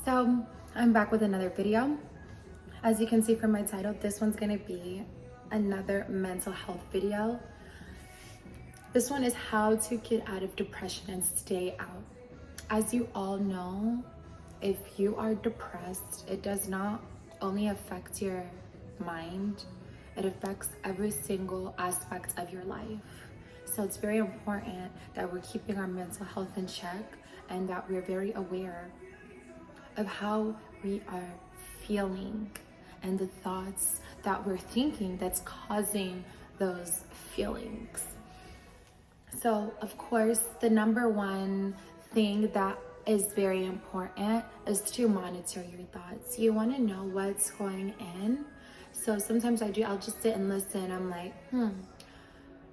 So I'm back with another video. As you can see from my title, this one's gonna be another mental health video. This one is how to get out of depression and stay out. As you all know, if you are depressed, it does not only affect your mind, it affects every single aspect of your life. So it's very important that we're keeping our mental health in check and that we're very aware of how we are feeling and the thoughts that we're thinking that's causing those feelings. So, of course, the number one thing that is very important is to monitor your thoughts. You want to know what's going in. So sometimes I'll just sit and listen. I'm like,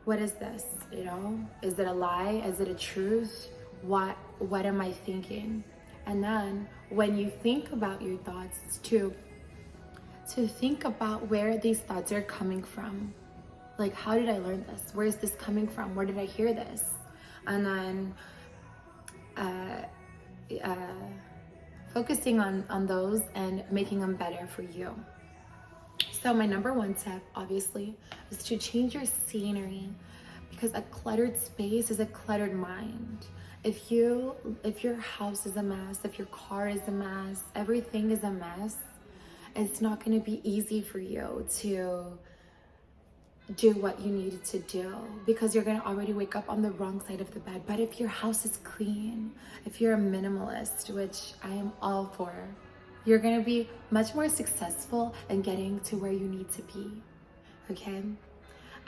what is this? Is it a lie? Is it a truth? What am I thinking? And then when you think about your thoughts, to think about where these thoughts are coming from. Like, how did I learn this? Where is this coming from? Where did I hear this? And then focusing on those and making them better for you. So my number one tip, obviously, is to change your scenery, because a cluttered space is a cluttered mind. If your house is a mess, if your car is a mess, everything is a mess, it's not going to be easy for you to do what you needed to do, because you're going to already wake up on the wrong side of the bed. But if your house is clean, if you're a minimalist, which I am all for, you're going to be much more successful in getting to where you need to be. Okay?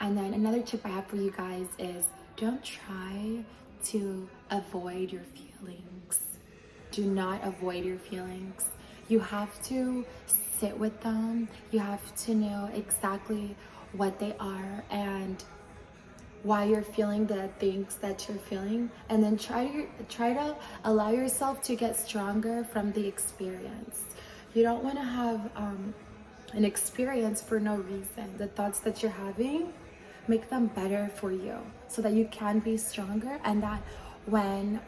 And then another tip I have for you guys is don't try to avoid your feelings. Do not avoid your feelings. You have to sit with them. You have to know exactly what they are and why you're feeling the things that you're feeling, and then try to allow yourself to get stronger from the experience. You don't want to have an experience for no reason. The thoughts that you're having, make them better for you so that you can be stronger, and that when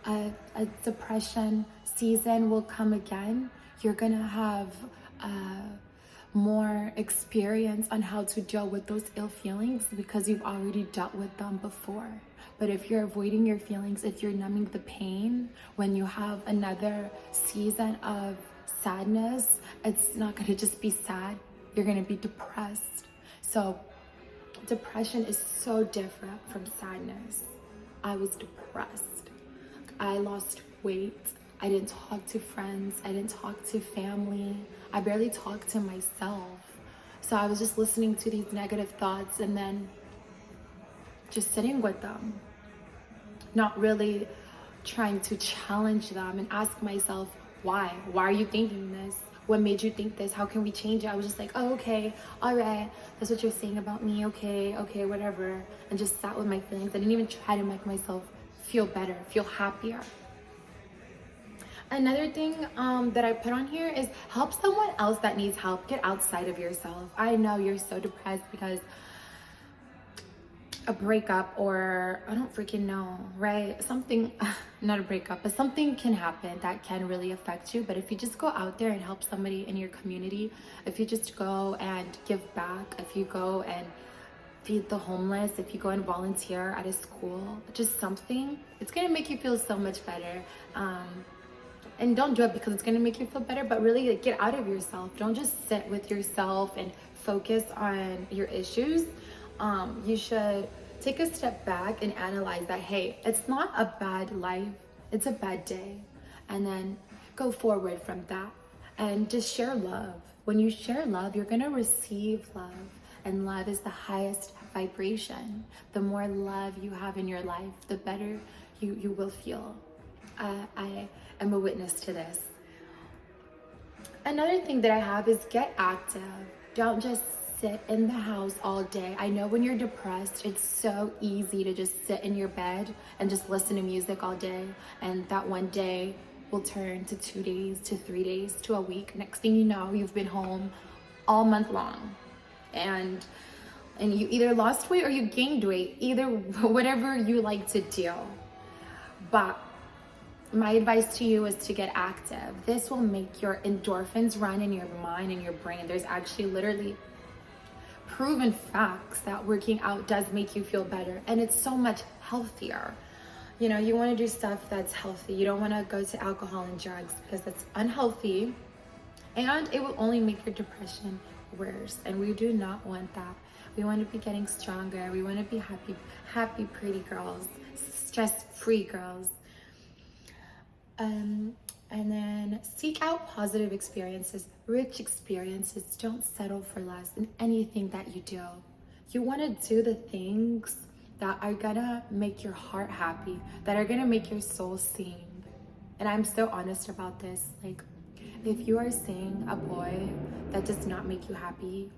a depression season will come again, you're gonna have more experience on how to deal with those ill feelings, because you've already dealt with them before. But if you're avoiding your feelings, if you're numbing the pain, when you have another season of sadness, it's not going to just be sad, you're going to be depressed. So depression is so different from sadness. I was depressed. I lost weight. I didn't talk to friends. I didn't talk to family. I barely talked to myself. So I was just listening to these negative thoughts and then just sitting with them, not really trying to challenge them and ask myself, why? Why are you thinking this? What made you think this? How can we change it? I was just like, oh, okay, all right, that's what you're saying about me. Okay, whatever. And just sat with my feelings. I didn't even try to make myself feel better, feel happier. Another thing that I put on here is help someone else that needs help. Get outside of yourself. I know you're so depressed because a breakup, or I don't freaking know, right? Something, not a breakup, but something can happen that can really affect you. But if you just go out there and help somebody in your community, if you just go and give back, if you go and feed the homeless, if you go and volunteer at a school, just something, it's gonna make you feel so much better. And don't do it because it's going to make you feel better, but really get out of yourself. Don't just sit with yourself and focus on your issues. You should take a step back and analyze that, hey, it's not a bad life, it's a bad day. And then go forward from that and just share love. When you share love, you're going to receive love. And love is the highest vibration. The more love you have in your life, the better you will feel. I am a witness to this. Another thing that I have is get active. Don't just sit in the house all day. I know when you're depressed, it's so easy to just sit in your bed and just listen to music all day. And that one day will turn to 2 days, to 3 days, to a week. Next thing you know, you've been home all month long. And you either lost weight or you gained weight, either whatever you like to do. But my advice to you is to get active. This will make your endorphins run in your mind and your brain. There's actually literally proven facts that working out does make you feel better, and it's so much healthier. You know, you want to do stuff that's healthy. You don't want to go to alcohol and drugs because that's unhealthy, and it will only make your depression worse, and we do not want that. We want to be getting stronger. We want to be happy pretty girls, stress-free girls. And then seek out positive experiences, rich experiences. Don't settle for less in anything that you do. You want to do the things that are gonna make your heart happy, that are gonna make your soul sing. And I'm so honest about this. Like, if you are seeing a boy that does not make you happy,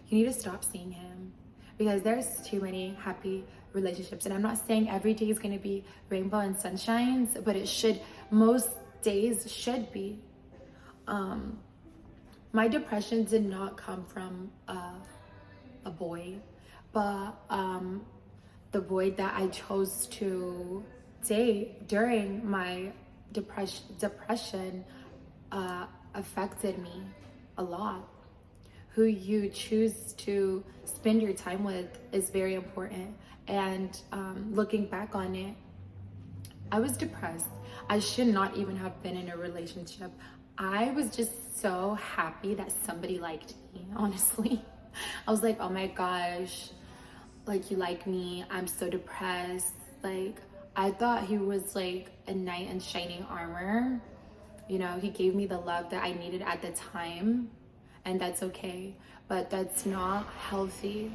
you need to stop seeing him, because there's too many happy relationships. And I'm not saying every day is going to be rainbow and sunshines, but it should, most days should be. My depression did not come from a boy, but the boy that I chose to date during my depression affected me a lot. Who you choose to spend your time with is very important. And looking back on it, I was depressed. I should not even have been in a relationship. I was just so happy that somebody liked me, honestly. I was like, oh my gosh, like, you like me. I'm so depressed. Like, I thought he was like a knight in shining armor. You know, he gave me the love that I needed at the time, and that's okay, but that's not healthy.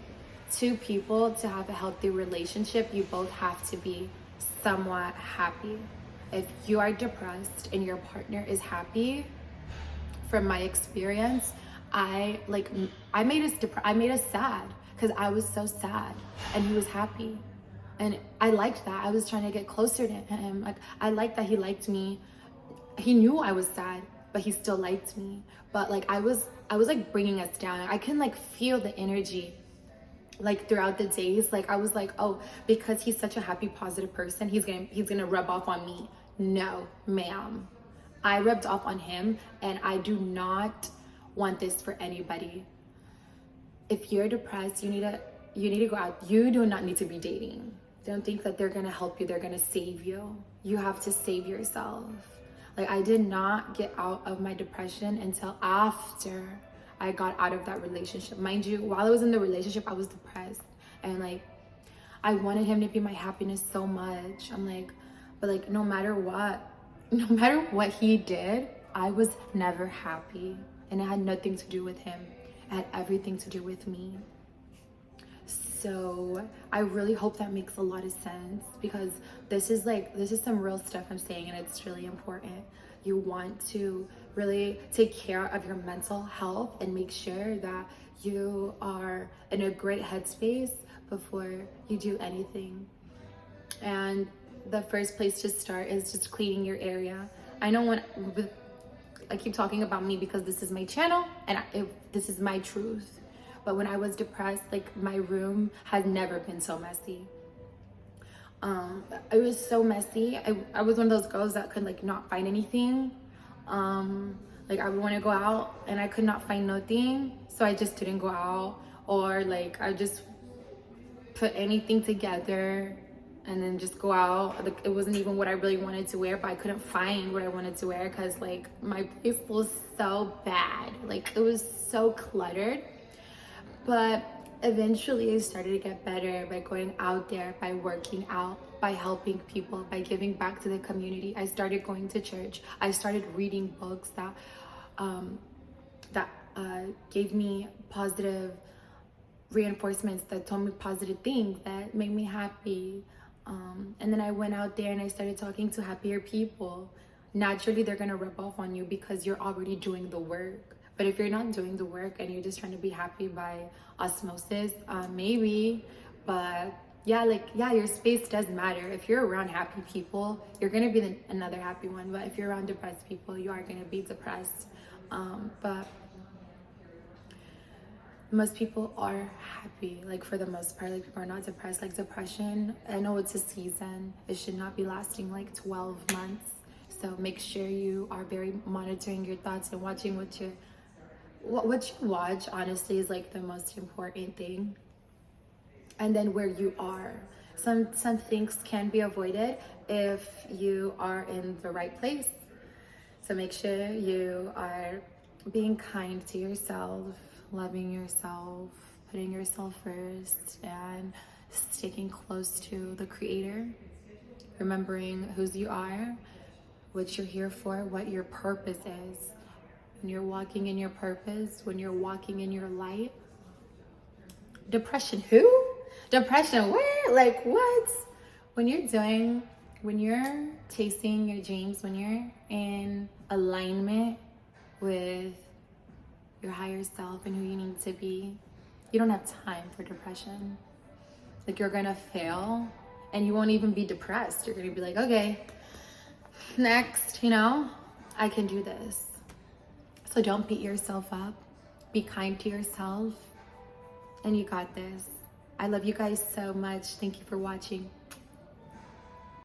Two people, to have a healthy relationship, you both have to be somewhat happy. If you are depressed and your partner is happy, from my experience, I made us sad because I was so sad and he was happy. And I liked that. I was trying to get closer to him. Like, I liked that he liked me. He knew I was sad, but he still liked me. But like, I was like bringing us down. I can like feel the energy like throughout the days. Like, I was like, oh, because he's such a happy, positive person, he's gonna rub off on me. No, ma'am. I rubbed off on him, and I do not want this for anybody. If you're depressed, you need to go out. You do not need to be dating. Don't think that they're gonna help you, they're gonna save you. You have to save yourself. Like, I did not get out of my depression until after I got out of that relationship. Mind you, while I was in the relationship, I was depressed. And like, I wanted him to be my happiness so much. I'm like, but like, no matter what he did, I was never happy. And it had nothing to do with him. It had everything to do with me. So I really hope that makes a lot of sense, because this is some real stuff I'm saying, and it's really important. You want to really take care of your mental health and make sure that you are in a great headspace before you do anything. And the first place to start is just cleaning your area. I know I keep talking about me because this is my channel and this is my truth. But when I was depressed, like, my room has never been so messy. It was so messy. I was one of those girls that could like not find anything. Like, I would want to go out and I could not find nothing, so I just didn't go out, or like I just put anything together and then just go out. Like, it wasn't even what I really wanted to wear, but I couldn't find what I wanted to wear because like my place was so bad. Like, it was so cluttered. But eventually I started to get better by going out there, by working out, by helping people, by giving back to the community. I started going to church. I started reading books that gave me positive reinforcements, that told me positive things, that made me happy. And then I went out there and I started talking to happier people. Naturally, they're gonna rub off on you because you're already doing the work. But if you're not doing the work and you're just trying to be happy by osmosis, maybe. But yeah, your space does matter. If you're around happy people, you're gonna be another happy one. But if you're around depressed people, you are gonna be depressed. But most people are happy, like, for the most part. Like, people are not depressed. Like, depression, I know it's a season. It should not be lasting like 12 months. So make sure you are very monitoring your thoughts and watching what you watch, honestly, is like the most important thing. And then where you are. Some things can be avoided if you are in the right place. So make sure you are being kind to yourself, loving yourself, putting yourself first, and sticking close to the Creator, remembering whose you are, what you're here for, what your purpose is. When you're walking in your purpose, when you're walking in your light. Depression, who? Depression, where? Like what? When you're chasing your dreams, when you're in alignment with your higher self and who you need to be, you don't have time for depression. Like, you're gonna fail and you won't even be depressed. You're gonna be like, okay, next, I can do this. So don't beat yourself up. Be kind to yourself, and you got this. I love you guys so much. Thank you for watching.